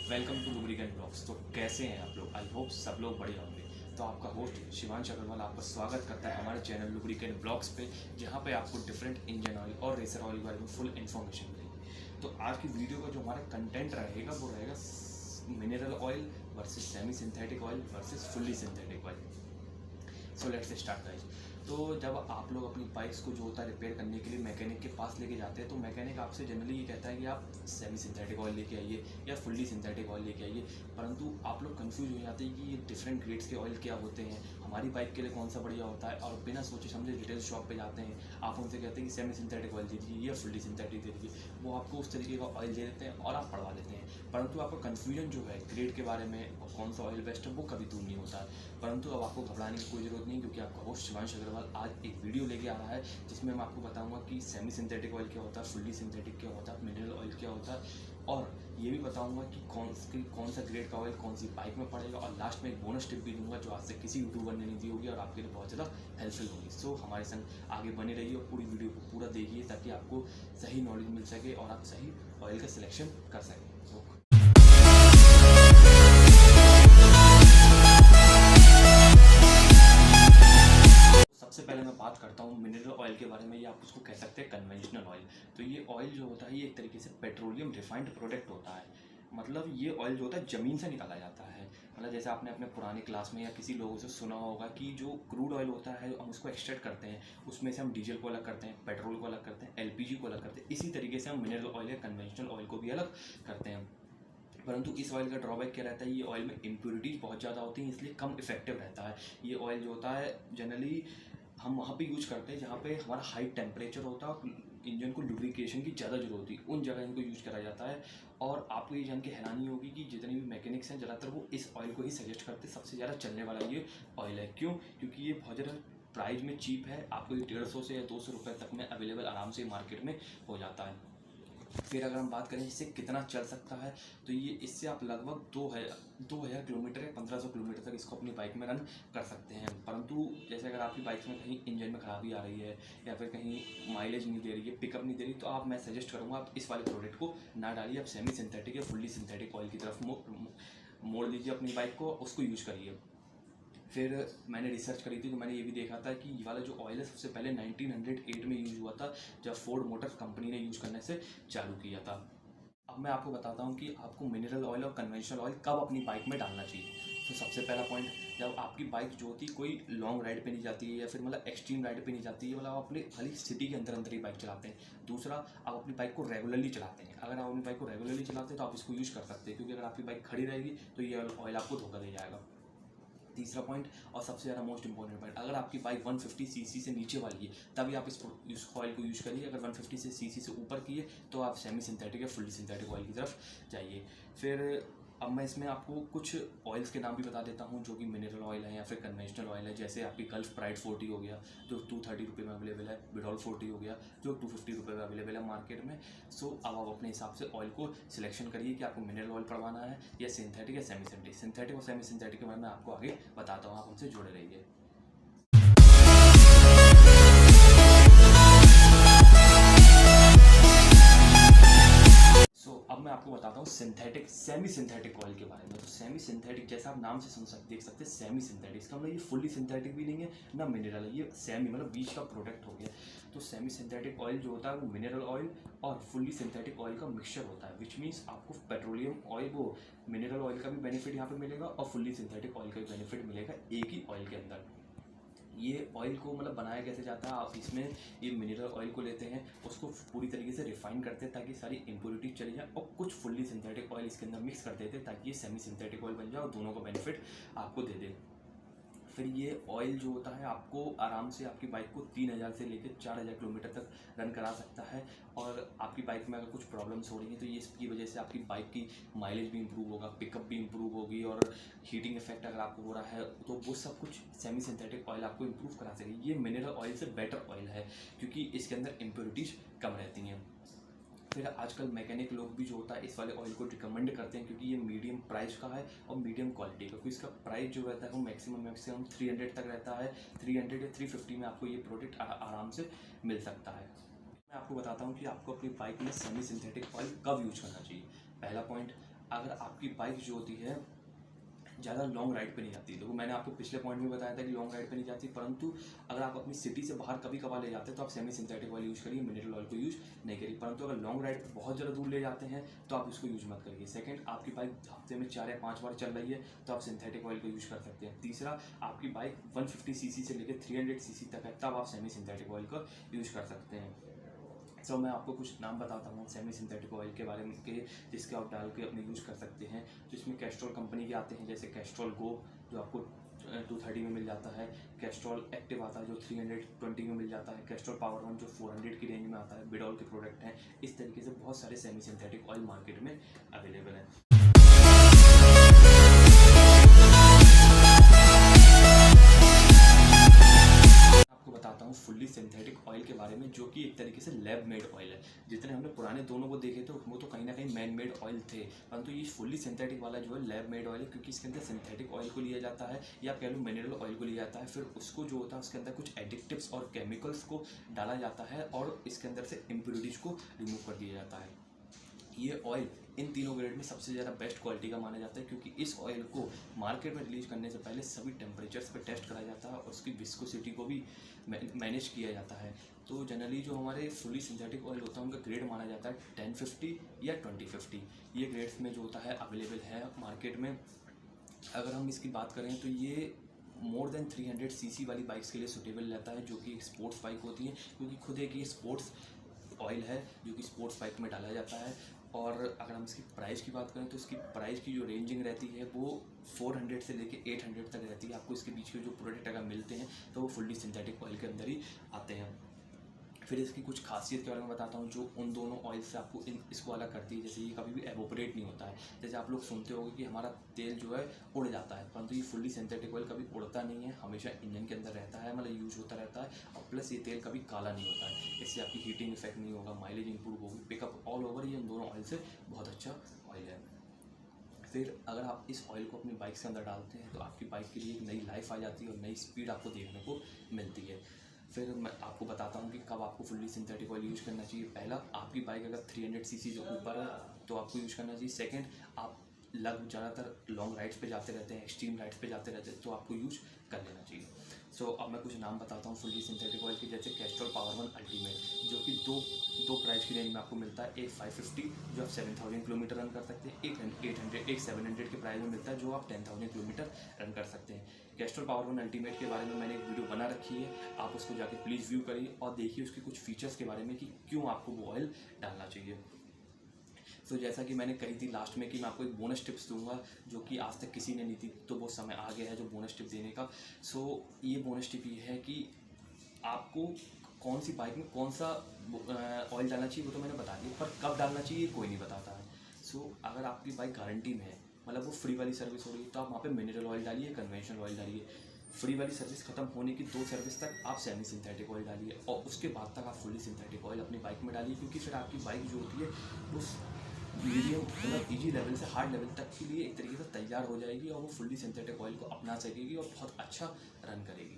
Welcome to lubricant blogs. तो कैसे हैं आप लोग? आई होप सब लोग बढ़िया होंगे। तो आपका होस्ट शिवांश अग्रवाल आपका स्वागत करता है हमारे चैनल लुब्रिकेंट ब्लॉग्स पे, जहां पे आपको डिफरेंट इंजन ऑयल और रेसर ऑयल के बारे में फुल इन्फॉर्मेशन मिलेगी। तो आज की वीडियो का जो हमारा कंटेंट रहेगा वो रहेगा mineral oil versus semi synthetic oil versus fully synthetic oil. So let's start guys. तो जब आप लोग अपनी बाइक्स को जो होता है रिपेयर करने के लिए मैकेनिक के पास लेके जाते हैं, तो मैकेनिक आपसे जनरली ये कहता है कि आप सेमी सिंथेटिक ऑयल लेके आइए या फुल्ली सिंथेटिक ऑयल लेके आइए। परंतु आप लोग कंफ्यूज हो जाते हैं कि ये डिफरेंट ग्रेड्स के ऑयल क्या होते हैं, हमारी बाइक के लिए कौन सा बढ़िया होता है, और बिना सोचे समझे रिटेल शॉप पे जाते हैं। आप उनसे कहते हैं कि सेमी सिंथेटिक ऑयल दे दीजिए या फुल्ली सिंथेटिक दे दीजिए। वो आपको उस तरीके का ऑयल दे देते हैं और आप पड़वा लेते हैं। परंतु आपका कन्फ्यूजन जो है ग्रेड के बारे में और कौन सा ऑयल बेस्ट है वो कभी दूर नहीं होता है। परंतु अब आपको घबराने की कोई ज़रूरत नहीं, क्योंकि आपका होस्ट शिवांश अग्रवाल आज एक वीडियो लेके आ रहा है जिसमें मैं आपको बताऊंगा कि सेमी सिंथेटिक ऑयल क्या होता है, फुल्ली सिंथेटिक क्या होता है, मिनरल ऑयल क्या होता है, और ये भी बताऊंगा कि कौन सा ग्रेड का ऑयल कौन सी बाइक में पड़ेगा। और लास्ट में एक बोनस टिप भी दूंगा जो आज से किसी यूट्यूबर ने नहीं दी होगी और आपके लिए बहुत ज़्यादा हेल्पफुल होगी। सो हमारे संग आगे बने रहिए और पूरी वीडियो को पूरा देखिए ताकि आपको सही नॉलेज मिल सके और आप सही ऑयल का सिलेक्शन कर सकें। सबसे पहले मैं बात करता हूँ मिनरल ऑयल के बारे में, या आप उसको कह सकते हैं कन्वेंशनल ऑयल। तो ये ऑयल जो होता है ये एक तरीके से पेट्रोलियम रिफाइंड प्रोडक्ट होता है। मतलब ये ऑयल जो होता है ज़मीन से निकाला जाता है। मतलब जैसे आपने अपने पुराने क्लास में या किसी लोगों से सुना होगा कि जो क्रूड ऑयल होता है हम उसको एक्सट्रैक्ट करते हैं, उसमें से हम डीजल को अलग करते हैं, पेट्रोल को अलग करते हैं, एलपीजी को अलग करते हैं। इसी तरीके से हम मिनरल ऑयल या कन्वेंशनल ऑयल को भी अलग करते हैं। परंतु इस ऑयल का ड्रॉबैक क्या रहता है, ये ऑयल में इम्प्योरिटीज़ बहुत ज़्यादा होती हैं, इसलिए कम इफेक्टिव रहता है। ये ऑयल जो होता है जनरली हम वहाँ पे यूज़ करते हैं जहाँ पे हमारा हाई टेम्परेचर होता है और इंजन को लुब्रिकेशन की ज़्यादा जरूरत होती है, उन जगह इनको यूज़ करा जाता है। और आपको ये जान के हैरानी होगी कि जितने भी मैकेनिक्स हैं ज़्यादातर वो इस ऑयल को ही सजेस्ट करते हैं। सबसे ज़्यादा चलने वाला ये ऑयल है। क्यों? क्योंकि ये बहुत ज़्यादा प्राइस में चीप है। आपको ये 150 से या 200 रुपये तक में अवेलेबल आराम से मार्केट में हो जाता है। फिर अगर हम बात करें इससे कितना चल सकता है, तो ये इससे आप लगभग 2000 किलोमीटर या 1500 किलोमीटर तक इसको अपनी बाइक में रन कर सकते हैं। परंतु जैसे अगर आपकी बाइक में कहीं इंजन में खराबी आ रही है या फिर कहीं माइलेज नहीं दे रही है, पिकअप नहीं दे रही, तो मैं सजेस्ट करूँगा आप इस वाले प्रोडक्ट को ना डालिए। आप सेमी सिंथेटिक या फुल्ली सिंथेटिक ऑयल की तरफ मोड़ लीजिए अपनी बाइक को, उसको यूज़ करिए। फिर मैंने रिसर्च करी थी तो मैंने ये भी देखा था कि ये वाला जो ऑयल है सबसे पहले 1908 में यूज़ हुआ था, जब फोर्ड मोटर्स कंपनी ने यूज़ करने से चालू किया था। अब मैं आपको बताता हूँ कि आपको मिनरल ऑयल और कन्वेंशनल ऑयल कब अपनी बाइक में डालना चाहिए। तो सबसे पहला पॉइंट, जब आपकी बाइक जो होती है कोई लॉन्ग राइड पे नहीं जाती है या फिर मतलब एक्सट्रीम राइड पे नहीं जाती है, मतलब आप अपने खाली सिटी के अंदर अंदर ही बाइक चलाते हैं। दूसरा, आप अपनी बाइक को रेगुलरली चलाते हैं। अगर आप अपनी बाइक को रेगुलरली चलाते हैं तो आप इसको यूज़ कर सकते हैं, क्योंकि अगर आपकी बाइक खड़ी रहेगी तो ये ऑयल आपको धोखा दे जाएगा। तीसरा पॉइंट और सबसे ज़्यादा मोस्ट इंपॉर्टेंट पॉइंट, अगर आपकी बाइक 150 सीसी से नीचे वाली है तभी आप इस ऑयल को यूज़ करिए। अगर 150 सीसी से ऊपर की है तो आप सेमी सिंथेटिक या फुल्ली सिंथेटिक ऑयल की तरफ जाइए। फिर अब मैं इसमें आपको कुछ ऑयल्स के नाम भी बता देता हूँ जो कि मिनरल ऑयल है या फिर कन्वेंशनल ऑयल है। जैसे आपकी गल्फ प्राइड 40 हो गया जो 230 रुपये में अवेलेबल है, बिडॉल 40 हो गया जो 250 रुपये में अवेलेबल है मार्केट में। सो अब आप अपने हिसाब से ऑयल को सिलेक्शन करिए कि आपको मिनरल ऑयल पड़वाना है या सिंथेटिक या सेमी सिंथेटिक। सिंथेटिक और सेमी सिंथेटिक के बारे में आपको आगे बताता हूँ, आप हमसे जुड़े रहिए। अब मैं आपको बताता हूँ सिंथेटिक सेमी सिंथेटिक ऑयल के बारे में। तो सेमी सिंथेटिक जैसा आप नाम से देख सकते हैं, सेमी सिंथेटिक, इसका मतलब ये फुल्ली सिंथेटिक भी नहीं है ना मिनरल है, ये सेमी मतलब बीच का प्रोडक्ट हो गया। तो सेमी सिंथेटिक ऑयल जो होता है वो मिनरल ऑयल और फुल्ली सिंथेटिक ऑयल का मिक्सचर होता है, विच मीन्स आपको पेट्रोलियम ऑयल वो मिनरल ऑयल का भी बेनिफिट यहाँ पे मिलेगा और फुल्ली सिंथेटिक ऑयल का भी बेनिफिट मिलेगा एक ही ऑयल के अंदर। ये ऑयल को मतलब बनाया कैसे जाता है, आप इसमें ये मिनरल ऑयल को लेते हैं, उसको पूरी तरीके से रिफाइन करते हैं ताकि सारी इम्प्योरिटी चली जाए, और कुछ फुल्ली सिंथेटिक ऑयल इसके अंदर मिक्स कर देते हैं ताकि ये सेमी सिंथेटिक ऑयल बन जाए और दोनों का बेनिफिट आपको दे दे। फिर ये ऑयल जो होता है आपको आराम से आपकी बाइक को 3000 से लेकर 4000 किलोमीटर तक रन करा सकता है। और आपकी बाइक में अगर कुछ प्रॉब्लम्स हो रही हैं तो ये इसकी वजह से आपकी बाइक की माइलेज भी इंप्रूव होगा, पिकअप भी इंप्रूव होगी, और हीटिंग इफेक्ट अगर आपको हो रहा है तो वो सब कुछ सेमी सिंथेटिक ऑयल आपको इंप्रूव करा सकेगी। ये मिनरल ऑयल से बेटर ऑयल है क्योंकि इसके अंदर इम्प्योरिटीज़ कम रहती हैं। फिर आजकल मैकेनिक लोग भी जो होता है इस वाले ऑयल को रिकमेंड करते हैं क्योंकि ये मीडियम प्राइस का है और मीडियम क्वालिटी का, क्योंकि इसका प्राइस जो रहता है वो मैक्सिमम 300 तक रहता है। 300 या 350 में आपको ये प्रोडक्ट आराम से मिल सकता है। मैं आपको बताता हूँ कि आपको अपनी बाइक में सेमी सिंथेटिक ऑयल कब यूज करना चाहिए। पहला पॉइंट, अगर आपकी बाइक जो होती है ज़्यादा लॉन्ग राइड पे नहीं जाती। देखो मैंने आपको पिछले पॉइंट में बताया था कि लॉन्ग राइड पे नहीं जाती, परंतु अगर आप अपनी सिटी से बाहर कभी कभार ले जाते हैं तो आप सेमी सिंथेटिक ऑयल यूज़ करिए, मिनरल ऑयल को यूज़ नहीं करिए। परंतु अगर लॉन्ग राइड पर बहुत ज़्यादा दूर ले जाते हैं तो आप इसको यूज़ मत करिए। सेकंड, आपकी बाइक हफ्ते में 4 या 5 बार चल रही है तो आप सिंथेटिक ऑयल को यूज़ कर सकते हैं। तीसरा, आपकी बाइक 150 सीसी से लेकर 300 सीसी तक है, तब आप सेमी सिंथेटिक ऑयल का यूज़ कर सकते हैं। सो मैं आपको कुछ नाम बताता हूँ सेमी सिंथेटिक ऑयल के बारे में के जिसके आप डाल के अपने यूज़ कर सकते हैं। तो इसमें कैस्ट्रॉल कंपनी के आते हैं, जैसे कैस्ट्रॉल गो जो आपको 230 में मिल जाता है, कैस्ट्रॉल एक्टिव आता है जो 320 में मिल जाता है, कैस्ट्रॉल पावर वन जो 400 की रेंज में आता है, बिडॉल के प्रोडक्ट हैं। इस तरीके से बहुत सारे सेमी सिंथेटिक ऑयल मार्केट में अवेलेबल हैं। बताता हूँ फुल्ली सिंथेटिक ऑयल के बारे में, जो कि एक तरीके से लैब मेड ऑयल है। जितने हमने पुराने दोनों को देखे थे वो तो कहीं ना कहीं मैन मेड ऑयल थे, परंतु ये फुल्ली सिंथेटिक वाला जो है लैब मेड ऑयल है, क्योंकि इसके अंदर सिंथेटिक ऑयल को लिया जाता है या कह लो मिनरल ऑयल को लिया जाता है, फिर उसको जो होता है उसके अंदर कुछ एडिक्टिव्स और केमिकल्स को डाला जाता है और इसके अंदर से इम्प्योरिटीज़ को रिमूव कर दिया जाता है। ये ऑयल इन तीनों ग्रेड में सबसे ज़्यादा बेस्ट क्वालिटी का माना जाता है, क्योंकि इस ऑयल को मार्केट में रिलीज करने से पहले सभी टेम्परेचर्स पे टेस्ट कराया जाता है और उसकी विस्कोसिटी को भी मैनेज किया जाता है। तो जनरली जो हमारे फुली सिंथेटिक ऑयल होता है उनका ग्रेड माना जाता है 1050 या 2050। ये ग्रेड्स में जो होता है अवेलेबल है मार्केट में। अगर हम इसकी बात करें तो ये मोर देन 300 सीसी वाली बाइक्स के लिए सूटेबल रहता है, जो कि स्पोर्ट्स बाइक होती है, क्योंकि खुद एक ये स्पोर्ट्स ऑयल है जो कि स्पोर्ट्स बाइक में डाला जाता है। और अगर हम इसकी प्राइस की बात करें तो इसकी प्राइस की जो रेंजिंग रहती है वो 400 से लेके 800 तक रहती है। आपको इसके बीच के जो प्रोडक्ट अगर मिलते हैं तो वो फुल्ली सिंथेटिक ऑयल के अंदर ही आते हैं। फिर इसकी कुछ खासियत के बारे में बताता हूँ जो उन दोनों ऑयल से आपको इसको अलग करती है। जैसे ये कभी भी एवोपरेट नहीं होता है। जैसे आप लोग सुनते होंगे कि हमारा तेल जो है उड़ जाता है, परंतु ये फुल्ली सिंथेटिक ऑयल कभी उड़ता नहीं है, हमेशा इंजन के अंदर रहता है, मतलब यूज होता रहता है। और प्लस ये तेल कभी काला नहीं होता है, इससे आपकी हीटिंग इफेक्ट नहीं होगा, माइलेज इंप्रूव होगी, पिकअप ऑल ओवर ये उन दोनों ऑयल से बहुत अच्छा ऑयल है। फिर अगर आप इस ऑयल को अपनी बाइक के अंदर डालते हैं तो आपकी बाइक के लिए एक नई लाइफ आ जाती है और नई स्पीड आपको देखने को मिलती है। फिर मैं आपको बताता हूँ कि कब आपको फुल्ली सिंथेटिक ऑयल यूज़ करना चाहिए। पहला, आपकी बाइक अगर 300 सीसी से ऊपर है तो आपको यूज़ करना चाहिए। सेकंड, आप ज़्यादातर लॉन्ग राइड्स पे जाते रहते हैं, एक्सट्रीम राइड्स पे जाते रहते हैं, तो आपको यूज़ कर लेना चाहिए। सो अब मैं कुछ नाम बताता हूँ फुल्ली सिंथेटिक ऑयल के, जैसे कैस्ट्रॉल पावर वन अल्टीमेट जो कि दो प्राइस की रेंज में आपको मिलता है। एक 550 जो आप 7000 किलोमीटर रन कर सकते हैं, एक 700 के प्राइस में मिलता है जो आप 10,000 किलोमीटर रन कर सकते हैं। कैस्ट्रॉल पावर वन अल्टीमेट के बारे में मैंने एक वीडियो बना रखी है, आप उसको जाके प्लीज़ व्यू करिए और देखिए उसके कुछ फीचर्स के बारे में कि क्यों आपको वो ऑयल डालना चाहिए। तो जैसा कि मैंने कही थी लास्ट में कि मैं आपको एक बोनस टिप्स दूंगा जो कि आज तक किसी ने नहीं दी, तो वो समय आ गया है जो बोनस टिप देने का। सो ये बोनस टिप ये है कि आपको कौन सी बाइक में कौन सा ऑयल डालना चाहिए वो तो मैंने बता दिया, पर कब डालना चाहिए कोई नहीं बताता है। सो अगर आपकी बाइक गारंटी में है, मतलब वो फ्री वाली सर्विस हो रही है, तो आप वहाँ पे मिनरल ऑयल डालिए, कन्वेंशनल ऑयल डालिए। फ्री वाली सर्विस खत्म होने की 2 सर्विस तक आप सेमी सिंथेटिक ऑयल डालिए और उसके बाद तक आप फुली सिंथेटिक ऑयल अपनी बाइक में डालिए, क्योंकि फिर आपकी बाइक जो होती है उस मीडियम मतलब इजी लेवल से हार्ड लेवल तक के लिए एक तरीके से तैयार हो जाएगी और वो फुल्ली सिंथेटिक ऑयल को अपना सकेगी और बहुत अच्छा रन करेगी।